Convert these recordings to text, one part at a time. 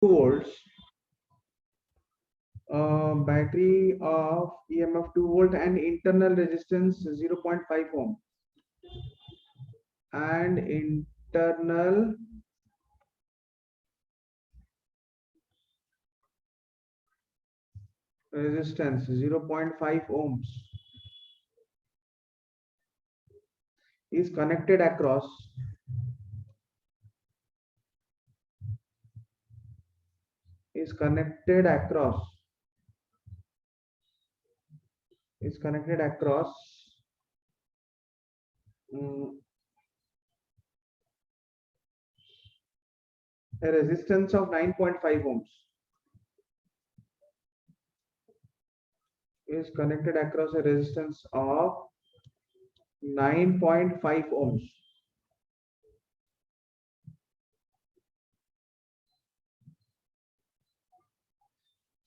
volts, battery of EMF 2 volt and internal resistance 0.5 ohm and internal resistance 0.5 ohms is connected across is connected across a resistance of 9.5 ohms is connected across a resistance of 9.5 ohms.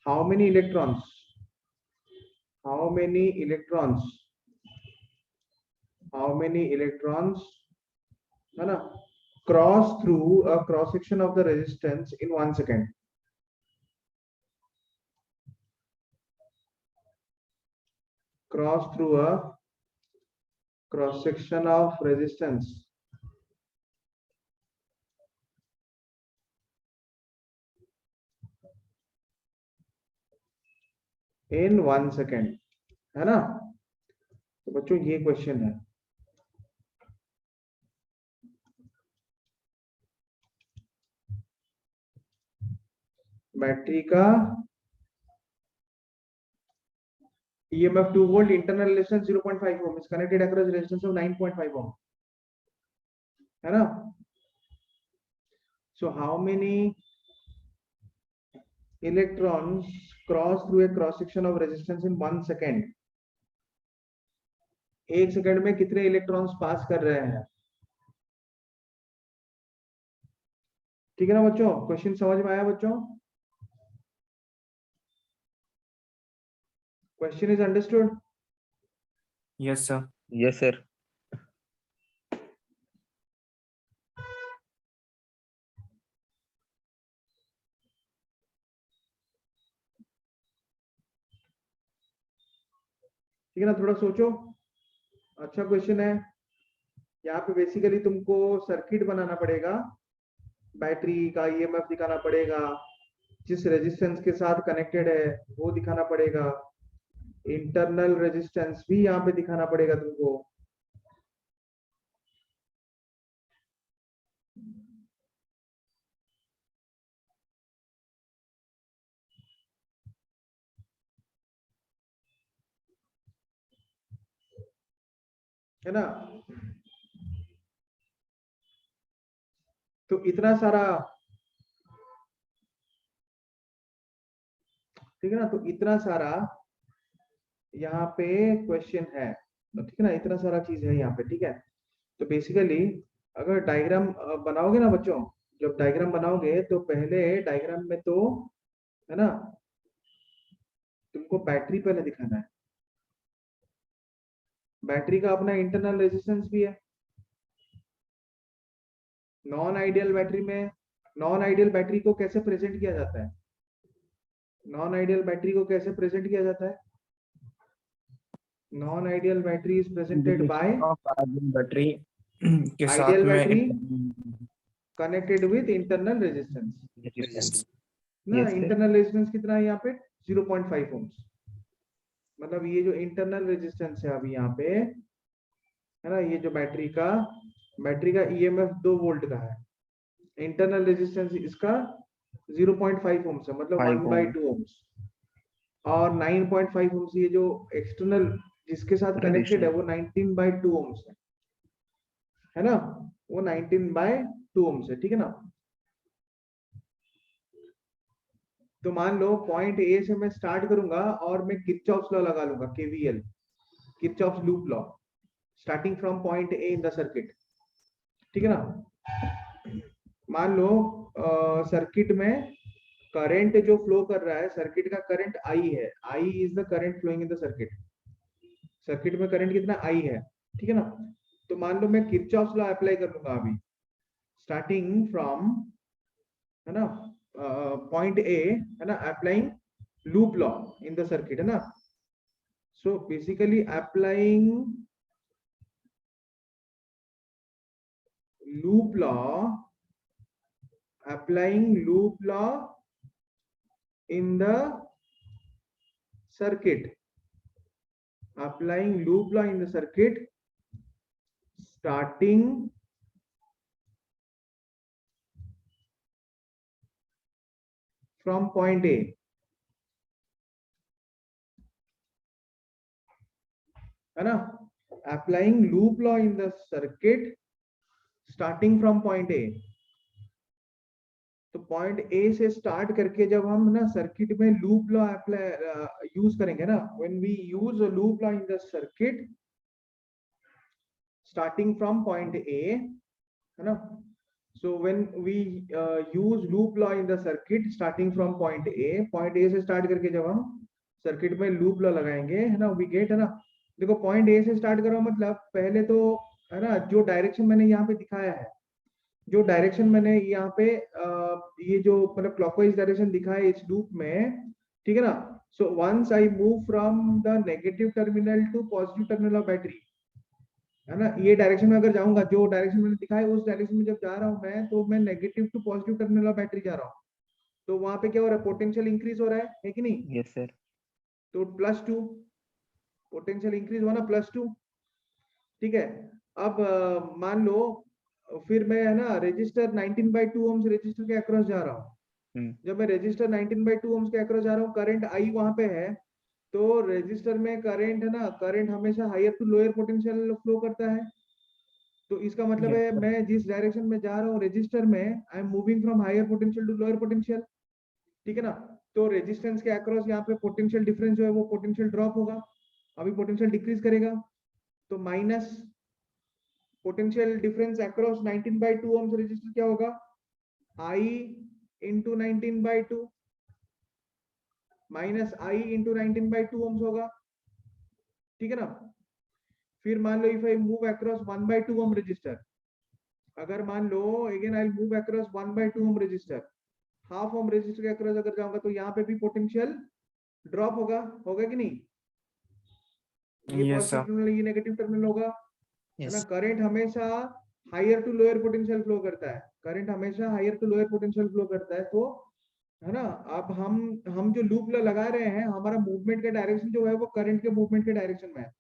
How many electrons है ना cross through a cross section of the resistance in 1 second? Cross through a cross section of resistance in 1 second, है ना? तो बच्चों ये question है. Battery का EMF 2 volt, internal resistance 0.5 ohm is connected across resistance of 9.5 ohm, है ना? So how many electrons cross through a cross section of resistance in 1 second? 1 second में कितने इलेक्ट्रॉन्स पास कर रहे हैं? ठीक है ना बच्चों? क्वेश्चन समझ में आया बच्चों? Question is understood? Yes, sir. Yes, sir. ठीक है ना? थोड़ा सोचो. अच्छा क्वेश्चन है. यहाँ पे बेसिकली तुमको सर्किट बनाना पड़ेगा, बैटरी का ईएमएफ दिखाना पड़ेगा, जिस रेजिस्टेंस के साथ कनेक्टेड है वो दिखाना पड़ेगा, इंटरनल रेजिस्टेंस भी यहाँ पे दिखाना पड़ेगा तुमको. है ना? तो इतना सारा, ठीक है ना? तो इतना सारा यहाँ पे क्वेश्चन है, ठीक है ना? इतना सारा चीज है यहाँ पे. ठीक है? तो बेसिकली अगर डायग्राम बनाओगे ना बच्चों, जब डायग्राम बनाओगे तो पहले डायग्राम में तो, है ना, तुमको बैटरी पहले दिखाना है. बैटरी का अपना इंटरनल रेजिस्टेंस भी है. नॉन आइडियल बैटरी में, नॉन आइडियल बैटरी को कैसे प्रेजेंट किया जाता है? नॉन आइडियल बैटरी को कैसे प्रेजेंट किया जाता है? Non ideal battery is presented by battery के साथ आइडियल में battery connected with internal resistance ना. इंटरनल रेजिस्टेंस कितना है यहाँ पे? 0.5 ohms. मतलब ये जो इंटरनल रेजिस्टेंस है अभी यहाँ पे, है ना, ये जो बैटरी का ईएमएफ 2 वोल्ट का है. इंटरनल रेजिस्टेंस इसका 0.5 ohms है, मतलब 1/2 ohms. और 9.5 ohms ये जो एक्सटर्नल जिसके साथ कनेक्टेड है वो 19/2 ohms है ना? वो 19/2 ohms है. ठीक है ना? तो मान लो पॉइंट ए से मैं स्टार्ट करूंगा और मैं किरचॉफ्स लॉ लगा लूंगा, KVL, Kirchhoff's loop law, starting from point A in the circuit. ठीक है ना? मान लो सर्किट में करंट जो फ्लो कर रहा है, सर्किट का करंट आई है. I is the current flowing in the circuit. Circuit में करंट कितना? आई है. ठीक है ना? तो मान लो मैं किरचॉफ्स लॉ अप्लाई कर लूंगा अभी, स्टार्टिंग फ्रॉम, है ना, पॉइंट ए है ना, applying loop law in the circuit है ना. So basically applying loop law in the circuit, applying loop law in the circuit starting from point A है ना. applying loop law in the circuit starting from point A. तो point A से start करके जब हम ना circuit में loop law apply use करेंगे ना, when we use loop law in the circuit starting from point A है ना. So when we use loop law in the circuit starting from point A से स्टार्ट करके जब हम circuit में loop law लगाएंगे है ना, वी गेट है ना. देखो पॉइंट ए से स्टार्ट करो मतलब पहले तो है ना, जो डायरेक्शन मैंने यहाँ पे दिखाया है, जो डायरेक्शन मैंने यहाँ पे ये जो मतलब क्लॉकवाइज डायरेक्शन दिखा है इस लूप में, ठीक है ना. So once I move from the negative terminal to positive terminal of battery है ना, ये डायरेक्शन में अगर जाऊंगा, जो डायरेक्शन मैंने दिखाया उस डायरेक्शन में जब जा रहा हूँ मैं, तो मैं negative to positive terminal of battery जा रहा हूँ. तो वहां पे क्या हो रहा है, पोटेंशियल इंक्रीज हो रहा है कि नहीं. Yes sir. तो +2 पोटेंशियल इंक्रीज हुआ ना, +2. ठीक है. अब मान लो फिर मैं है ना रजिस्टर 19/2 ओम्स रजिस्टर के अक्रॉस जा रहा हूँ. जब मैं रजिस्टर 19/2 ओम्स के अक्रॉस जा रहा हूँ, करंट आई वहां पे है, तो रजिस्टर में करंट है ना, करंट हमेशा higher to lower potential flow करता है. तो इसका मतलब है मैं जिस डायरेक्शन में जा रहा हूँ रजिस्टर में, I am moving from higher potential to lower potential. ठीक है ना. तो रेजिस्टेंस के अक्रॉस यहाँ पे पोटेंशियल डिफरेंस जो है वो पोटेंशियल ड्रॉप होगा, अभी पोटेंशियल डिक्रीज करेगा. तो minus potential difference across 19/2 ohms resistor क्या होगा, I into 19/2 minus I into 19/2 ohms होगा. ठीक है ना. फिर मान लो if I move across 1/2 ohm resistor, अगर मान लो again I move across 1/2 ohm resistor, half ohm resistor के अक्रॉस अगर जाऊंगा तो यहाँ पे भी पोटेंशियल ड्रॉप होगा कि नहीं. ये पॉजिटिव टर्मिनल ये नेगेटिव टर्मिनल होगा है ना. करंट हमेशा higher to lower potential flow करता है, करंट हमेशा higher to lower potential flow करता है. तो है ना, अब हम जो लूप लगा रहे हैं, हमारा मूवमेंट का डायरेक्शन जो है वो करंट के मूवमेंट के डायरेक्शन में है.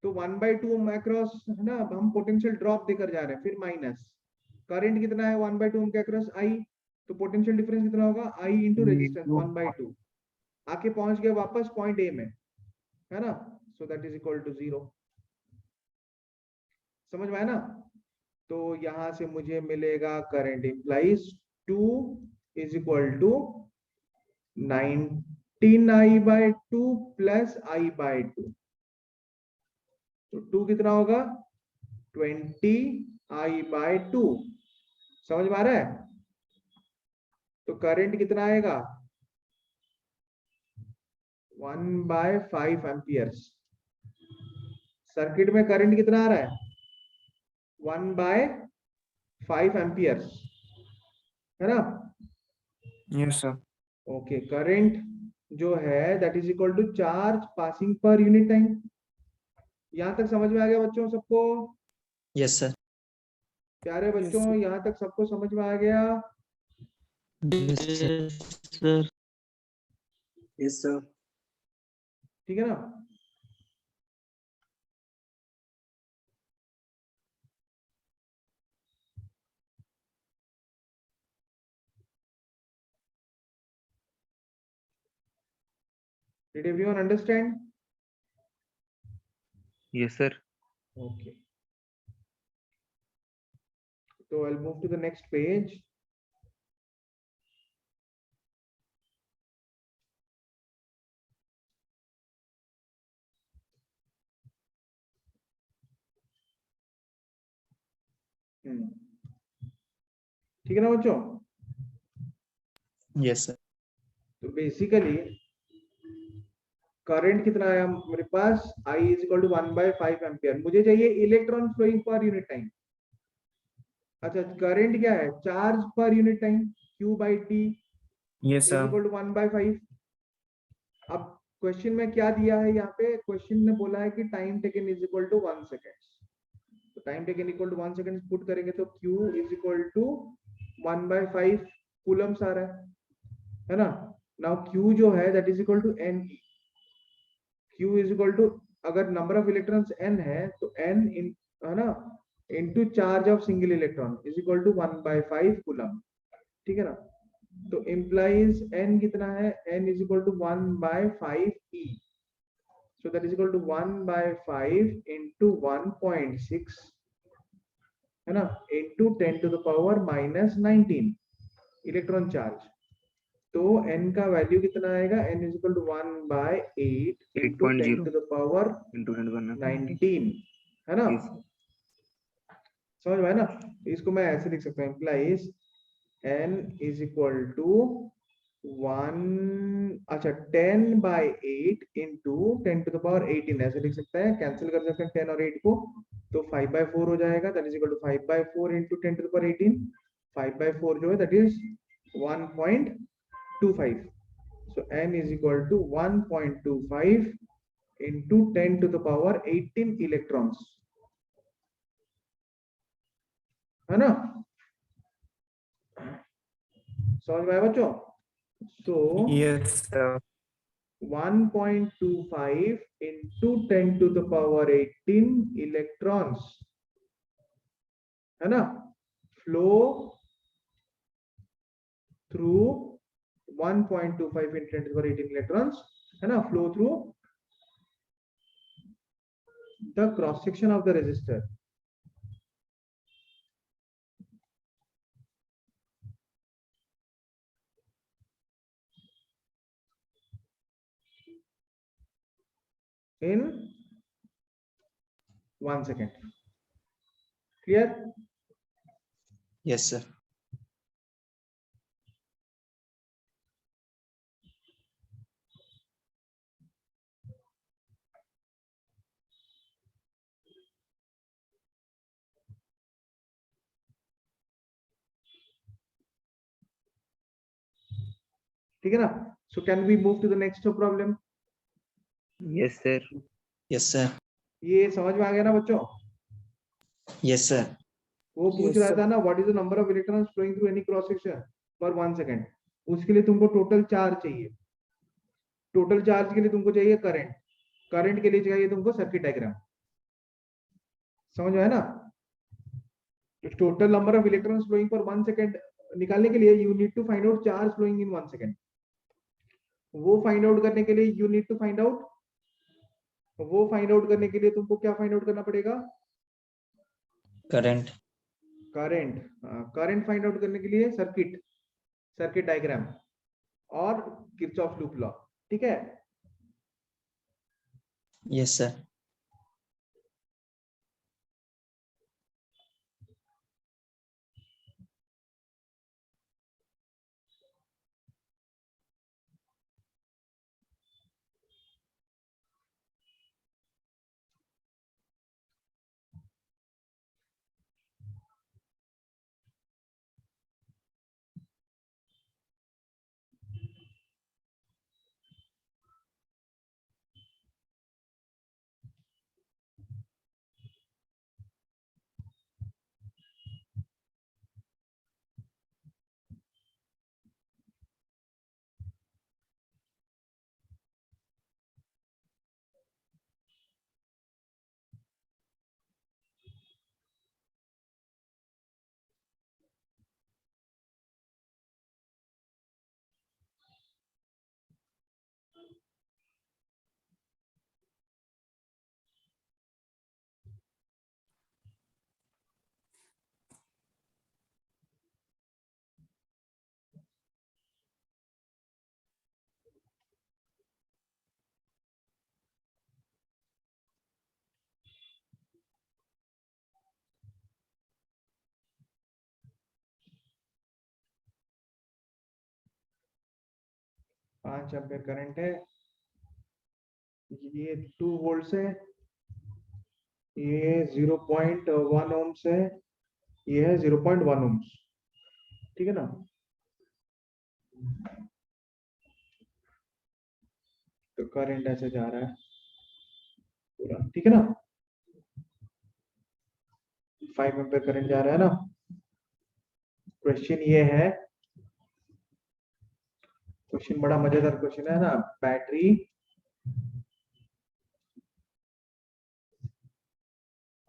तो 1/2 अक्रॉस है ना, हम पोटेंशियल ड्रॉप देकर जा रहे हैं. फिर माइनस करंट कितना है 1/2 के अक्रॉस आई, तो पोटेंशियल डिफरेंस कितना होगा, आई इंटू रेजिस्टेंस 1/2, आके पहुंच गया वापस पॉइंट ए में है ना. So that is equal to 0. समझ में आया ना. तो यहां से मुझे मिलेगा current implies 2 is equal to 19I/2 plus I/2. तो 2 कितना होगा, 20I/2. समझ में आ रहा है. तो करंट कितना आएगा, 1/5 एम्पियर्स. सर्किट में करंट कितना आ रहा है, 1/5 एम्पियर्स है ना. Yes sir. ओके. करंट जो है that is equal to charge passing per unit time. यहां तक समझ में आ गया बच्चों सबको. Yes sir. प्यारे बच्चों यहां तक सबको समझ में आ गया. सर. Yes sir. ठीक है ना. Did everyone understand? Yes sir. Okay. So I'll move to the next page. ठीक है ना बच्चों. Yes sir. तो बेसिकली करंट कितना है मेरे पास, I is equal to 1/5 ampere. मुझे चाहिए electron flowing per unit time. अच्छा करंट क्या है, charge per unit time Q/T Yes, is sir. Equal to 1/5। अब क्वेश्चन में क्या दिया है यहाँ पे, क्वेश्चन ने बोला है कि time taken is equal to 1 second. तो time taken equal to 1 second put करेंगे तो Q is equal to 1/5 coulombs आ रहा है ना। नाउ Q जो है that is equal to N। Q is equal to, अगर नंबर ऑफ इलेक्ट्रॉन्स N है तो N इन, है ना, into charge of single electron is equal to 1/5 coulomb. ठीक है ना। तो इम्प्लाइज N कितना है, N is equal to 1/5 E। So that is equal to 1/5 into 1.6 है ना, into 10 to the power minus 19 electron charge. तो n का वैल्यू कितना आएगा, n is equal to 1/8 into 10 to the power Into 19 है ना। Yes. समझ में है ना। इसको मैं ऐसे लिख सकता हूँ, implies n is equal to 1, अच्छा 10/8 into 10 to the power 18 ऐसे लिख सकते हैं, कैंसिल कर सकते हैं 10 और 8 को, तो 5/4 हो जाएगा। That is equal to 5/4 into 10 to the power 18। 5/4 जो है that is 1.25। so n is equal to 1.25 into 10 to the power 18 electrons, है ना। समझ में आया बच्चों। so Yes, sir. 1.25 into 10 to the power 18 electrons, है ना, flow through 1.25 into 10 to the power 18 electrons, है ना, flow through the cross section of the resistor. in 1 second। clear? Yes, sir. ठीक है ना। so can we move to the next problem? Yes, sir. Yes, sir. ये समझ में आ गया ना बच्चों। Yes, sir. वो पूछ रहा था ना, what is the number of electrons flowing through any cross section per 1 second. उसके लिए तुमको टोटल चार्ज चाहिए, टोटल चार्ज के लिए तुमको चाहिए करंट, करंट के लिए चाहिए तुमको सर्किट डायग्राम। समझ में है ना। Total number of electrons flowing per 1 second निकालने के लिए you need to find out charge flowing in 1 second. वो फाइंड आउट करने के लिए you need to find out, वो फाइंड आउट करने के लिए तुमको क्या फाइंड आउट करना पड़ेगा, Current. Current. Current find out करने के लिए सर्किट, सर्किट डायग्राम और किरचॉफ लूप लॉ। ठीक है। Yes, sir. पांच एम्पीयर करंट है, ये 2 वोल्ट है, ये 0.1 ओम्स है, ये है 0.1 ओम्स। ठीक है ना। तो करंट ऐसे जा रहा है पूरा, ठीक है ना, 5 एम्पीयर करंट जा रहा है ना। क्वेश्चन ये है, क्वेश्चन बड़ा मजेदार क्वेश्चन है ना, battery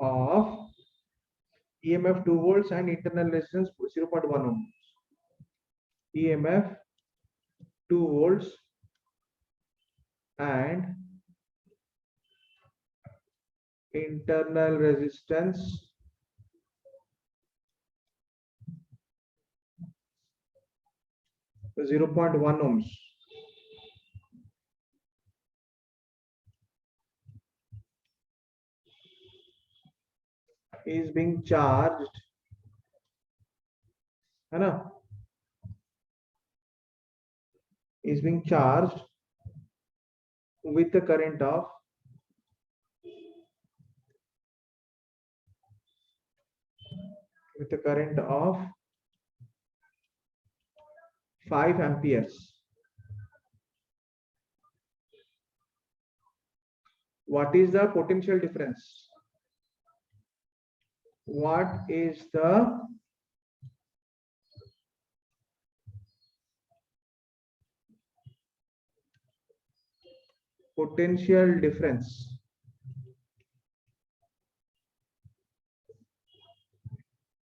of EMF 2 volts and internal resistance 0.1 ohm. EMF 2 volts and internal resistance 0.1 ohms is being charged, है ना, is being charged with the current of 5 amperes. What is the potential difference? What is the potential difference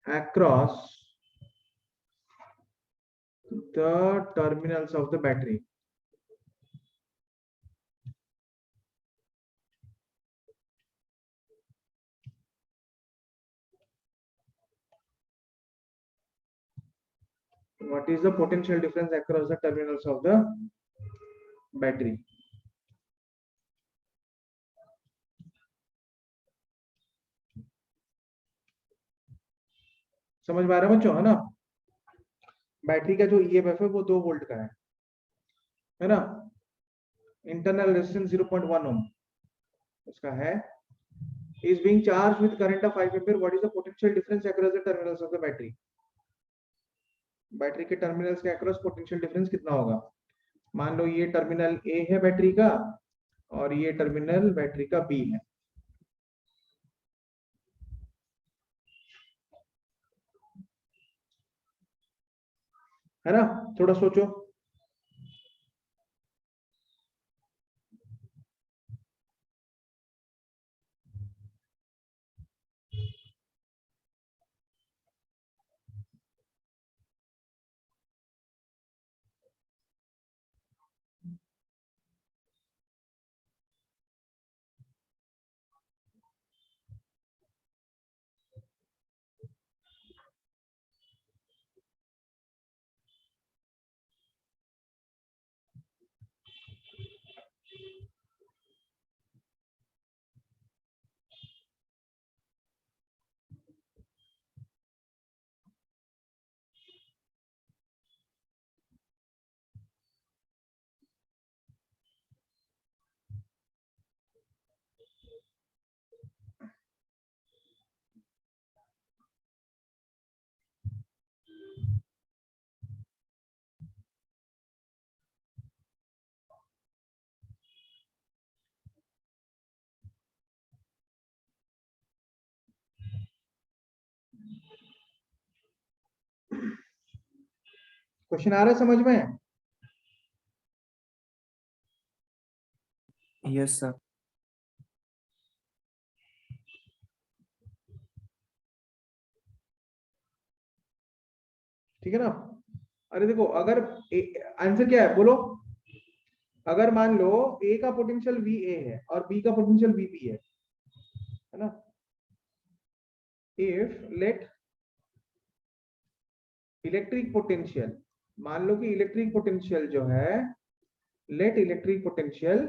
across the terminals of the battery? What is the potential difference across the terminals of the battery? समझ में आ रहा है बच्चों, है ना। Battery का जो EMF है वो 2 वोल्ट का है ना। इंटरनल रेजिस्टेंस 0.1 ओम उसका है, is being charged with current of 5 ampere. What is the potential difference across the terminals of the battery? Battery के टर्मिनल्स के अक्रॉस पोटेंशियल डिफरेंस कितना होगा। मान लो ये टर्मिनल ए है बैटरी का और ये टर्मिनल बैटरी का बी है ना। थोड़ा सोचो। क्वेश्चन आ रहा है समझ में। Yes, sir. ठीक है ना। अरे देखो, अगर आंसर क्या है बोलो। अगर मान लो ए का पोटेंशियल वी ए है और बी का पोटेंशियल वी बी है ना। इफ लेट इलेक्ट्रिक पोटेंशियल, मान लो कि इलेक्ट्रिक पोटेंशियल जो है, let electric potential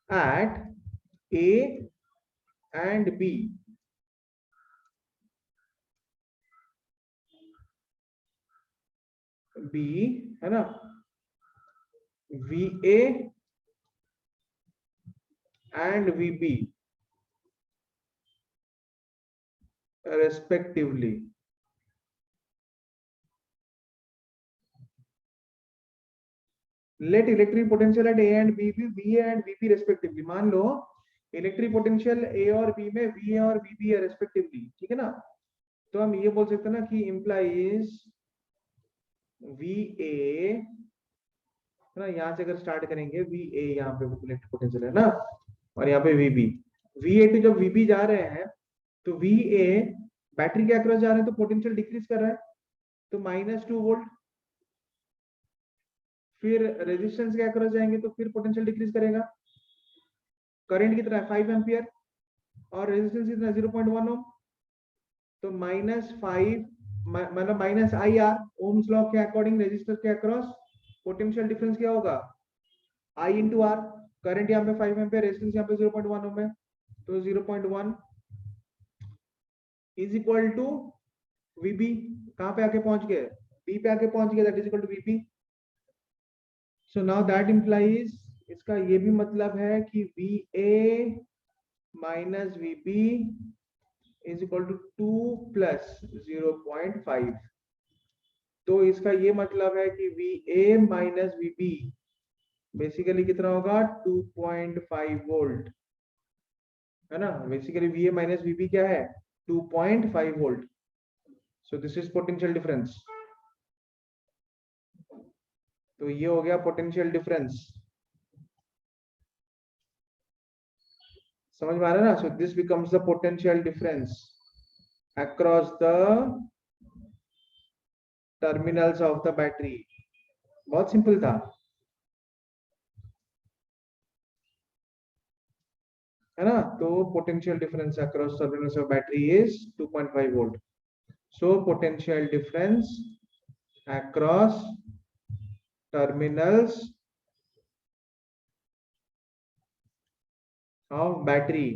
at A and B है ना, VA and VB respectively. Let electric potential at A and B be V and V B respectively. मान लो इलेक्ट्रिक पोटेंशियल ए और B में वी है और वी बी है रेस्पेक्टिवली, ठीक है ना। तो हम ये बोल सकते हैं ना कि इंप्लाइज वी ए, है ना, यहाँ से अगर स्टार्ट करेंगे वी ए, यहाँ पे इलेक्ट्रिक पोटेंशियल है ना, और यहाँ पे V B, V A to जब वी बी जा रहे हैं तो वी ए बैटरी के अक्रॉस जा रहे हैं तो पोटेंशियल डिक्रीज कर रहा है, तो -2 वोल्ट। फिर रेजिस्टेंस के अक्रॉस जाएंगे तो फिर पोटेंशियल डिक्रीज करेगा। करंट कितना है 5 एम्पियर और रेजिस्टेंस कितना 0.1 ओम, तो -5 मतलब -IR, ओम्स लॉ के अकॉर्डिंग रेजिस्टर के अक्रॉस पोटेंशियल डिफरेंस क्या होगा, I इंटू आर। करंट यहाँ पे 5 एम्पियर, रेजिस्टेंस यहाँ पे 0.1 ओम है, तो 0.1 इज इक्वल टू VB। कहां पे आके पहुंच गए, B पे आके पहुंच गए, that is equal to VB। So now that implies, इसका ये भी मतलब है कि VA minus VB is equal to 2 plus 0.5। तो इसका ये मतलब है कि VA माइनस VB बेसिकली कितना होगा 2.5 वोल्ट, है ना। बेसिकली VA माइनस VB क्या है 2.5 volt. So this is potential difference. तो ये हो गया पोटेंशियल डिफरेंस, समझ में आ रहा है ना। So this becomes the potential difference across the terminals of the battery. बहुत सिंपल था, है ना। तो potential difference across terminals of battery is 2.5 volt. So potential difference across terminals of battery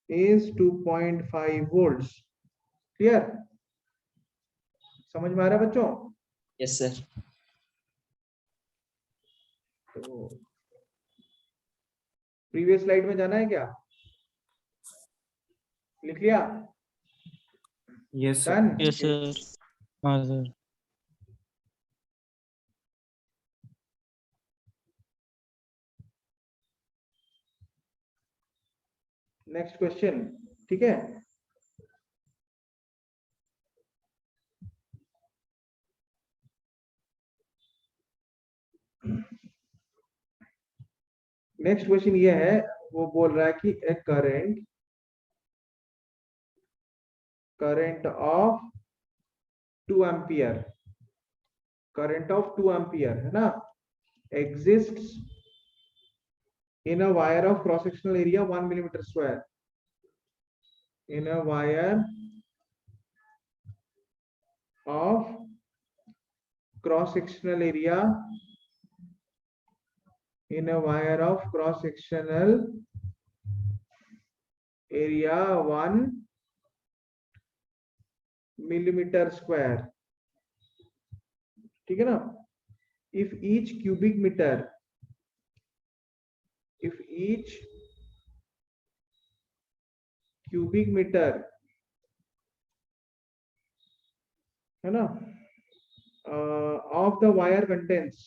is 2.5 volts। Clear, समझ में आ रहा है बच्चों। Yes, sir. तो प्रीवियस स्लाइड में जाना है क्या, लिख लिया, Yes, sir. Done. Yes, sir. हाँ sir. नेक्स्ट क्वेश्चन, ठीक है। नेक्स्ट क्वेश्चन ये है, वो बोल रहा है कि a current of 2 ampere, current of 2 ampere, है ना, exists in a wire of cross sectional area 1 millimeter square, in a wire of cross sectional area, in a wire of cross sectional area 1 millimeter square, ठीक है ना। if each cubic meter है ना, of the wire contains,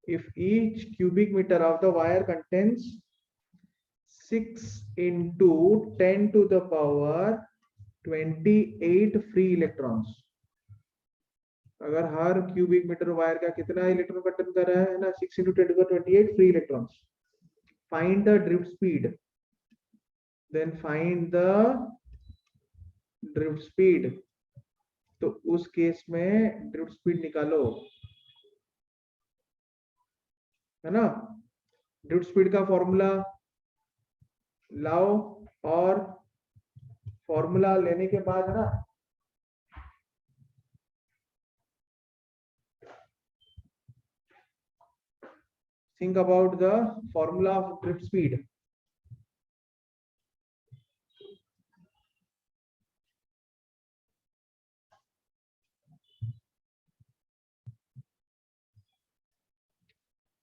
if each cubic meter of the wire contains 6 into 10 to the power 28 free electrons, अगर हर cubic metre wire का कितना electron contain कर रहा है ना, 6 into 10 to the 28 free electrons. Find the drift speed, then find the drift speed. तो उस case में ड्रिफ्ट स्पीड निकालो, है ना। ड्रिफ्ट स्पीड का फॉर्मूला लाओ, और फॉर्मूला लेने के बाद, है ना, think about the formula of drift speed।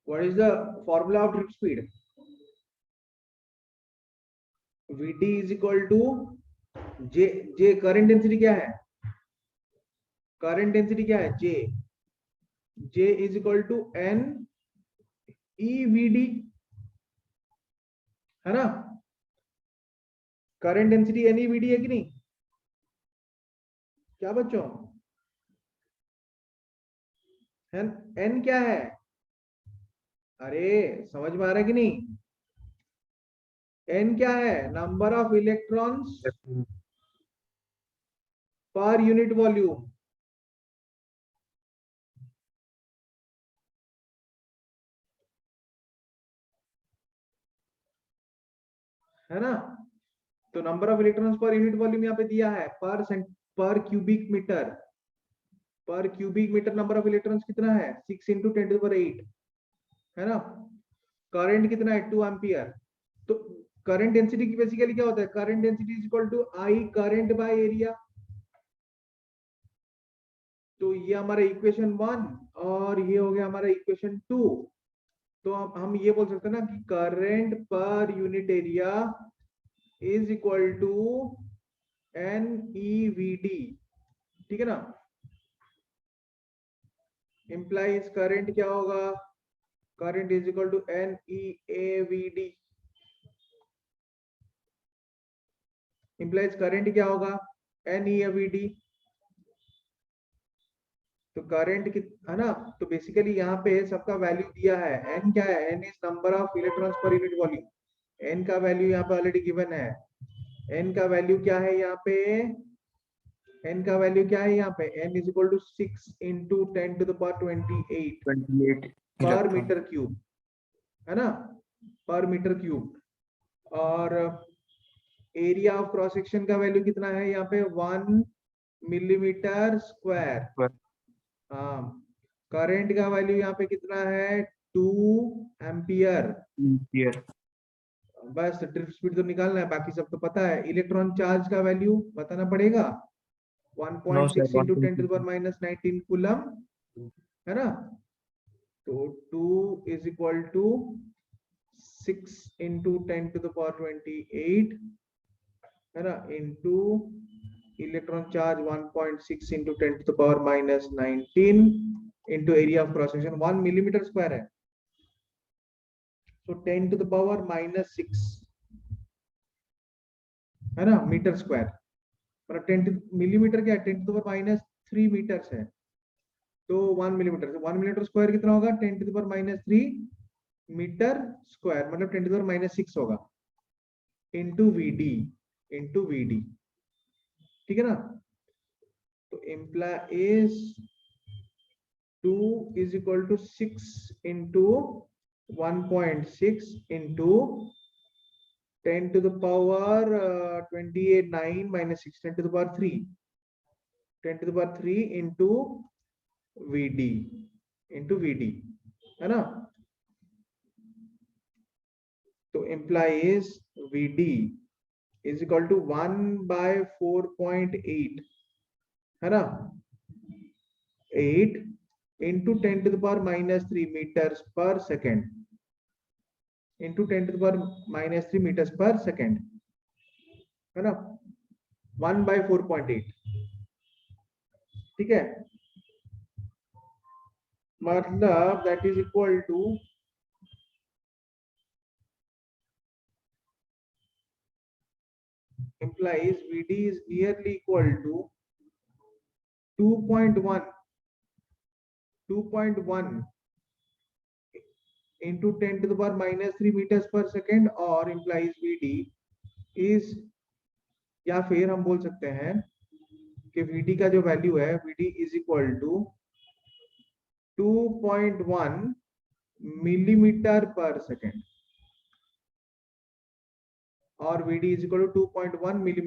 what is the formula of drift speed? VD is equal to J, J current density क्या है, करंट डेंसिटी क्या है, J is equal to N EVD, है ना, करंट डेंसिटी एन ईवीडी है कि नहीं, क्या बच्चों, एन क्या है, अरे समझ में आ रहा है कि नहीं, एन क्या है, number of electrons per unit volume, है ना, तो number of electrons per unit volume यहाँ पे दिया है पर क्यूबिक मीटर, पर cubic meter number of electrons कितना है 6 इंटू 10⁸, है ना, करंट कितना है 2 एम्पियर, तो करंट डेंसिटी की बेसिकली क्या होता है, current density is equal to I current by area, तो ये हमारा इक्वेशन 1 और ये हो गया हमारा इक्वेशन 2, तो हम ये बोल सकते हैं ना कि current per unit area is equal to N EVD, ठीक है ना, इंप्लाइज करंट क्या होगा, current is equal to N EAVD, implies current क्या होगा एन ईएवीडी, तो करंट है ना, तो बेसिकली यहाँ पे सबका वैल्यू दिया है, एन क्या है, N is number of electrons per unit volume, N का वैल्यू यहाँ पे ऑलरेडी गिवन है, एन का वैल्यू क्या है यहाँ पे, एन का वैल्यू क्या है यहाँ पे, N is equal to 6 into 10⁻28 per metre cube, है ना, पर मीटर क्यूब, और एरिया ऑफ क्रॉस सेक्शन का वैल्यू कितना है यहाँ पे 1 मिलीमीटर स्क्वायर, हाँ, करंट का वैल्यू यहाँ पे कितना है 2 एम्पियर, बस ड्रिफ्ट स्पीड तो निकालना है, बाकी सब तो पता है, इलेक्ट्रॉन चार्ज का वैल्यू बताना पड़ेगा 1.6 इंटू 10⁻19 कूलम, है ना, तो 2 इज इक्वल टू 6 इंटू 10⁻28, है ना, into electron charge 1.6 into 10⁻19 into area of cross section 1 millimetre square है, तो 10⁻6 है ना मीटर स्क्वायर, पर 10 मिलीमीटर क्या है 10⁻³ मीटर्स है, तो 1 मिलीमीटर, 1 मिलीमीटर स्क्वायर कितना होगा 10⁻³ मीटर स्क्वायर, मतलब 10⁻6 होगा, इंटू वीडी, ठीक है ना, तो implies 2 is equal to 6 into 1.6 into 10⁻28 minus 6 10⁻3 into VD, है ना, तो implies VD is equal to 1/4.8, है ना, 8 into 10⁻³ metres per second, into 10⁻³ metres per second, है ना, 1/4.8, ठीक है, मतलब that is equal to implies VD is nearly equal to 2.1 into 10⁻³ meters per second, और implies VD is, या फिर हम बोल सकते हैं कि VD का जो वैल्यू है VD is equal to 2.1 millimetre पर सेकेंड, और VD is equal to 2.1 millimetre